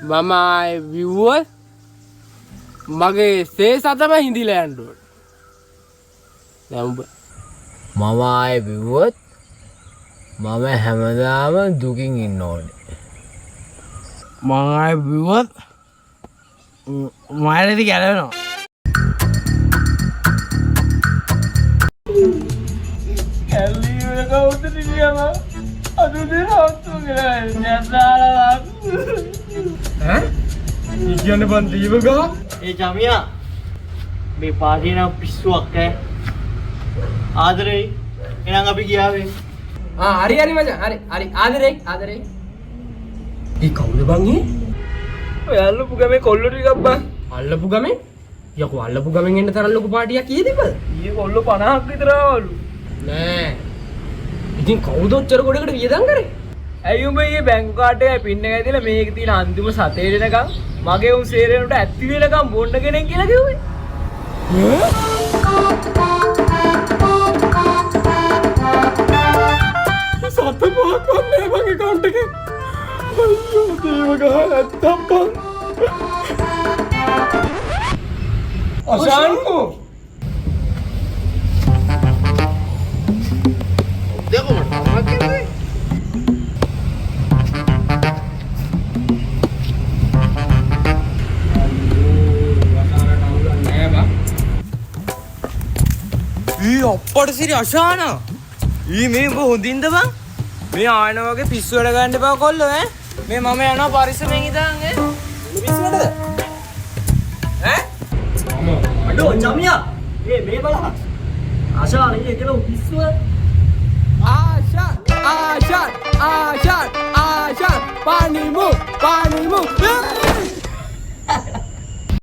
මම ආයේ විව්වොත් මගේ සේසතම හිඳිලා යන්න ඕන. දැන් උඹ මම ආයේ බිව්වොත් මම හැමදාම දුකින් ඉන්න ඕනේ. මම ආයේ විව්වොත් මාරේදි ගැලවෙනවා. කැල්ලි වල කවුද නියම අදුදේ හවුතු කියලා නැසාලා ඈ ඉන්නේ බන් දීවග ඒ ජමියා මේ පාටිය නම් පිස්සුවක් ඈ ආදරේ එහෙනම් අපි ගියාවේ හරි මචං හරි ආදරේ ඊ කවුද බං ඊ ඔය අල්ලපු ගමේ කොල්ලෝ ටිකක් බං අල්ලපු ගමේ යකෝ අල්ලපු ගමෙන් එන්න තරම් ලොකු පාටියක් කීයද බං ඊයේ කොල්ලෝ 50ක් විතර ආවලු නෑ ඉතින් කවුද ඔච්චර ගොඩකට වියදම් කරේ ඇයි උඹ ඊයේ බැංකු කාඩ් එකයි පින් එකයි දීලා මේක තියෙන අන්තිම සතේ දෙනකම් මගේ උන් සේරේනට ඇත්ති වෙලකම් බොන්න කෙනෙක් කියලා කිව්වේ සත පහක් වන්නේ මගේ account එකේ අයියෝ දේව ගහ නැත්තම් බං අසන්කෝ දෙකම තමයි කියන්නේ අප්පට සිරි අශාන ඊ මේ උඹ හොඳින්ද බං මේ ආයන වගේ පිස්සු වැඩ ගන්න එපා කොල්ලෝ ඈ මේ මම යනවා පරිස්සමෙන් ඉඳන් ඈ පිස්සු වැඩද ඈ අඩෝ ජමියා මේ බලන්න ආශාන ඊයේ කියලා පිස්සුව ආශාන් පානිමු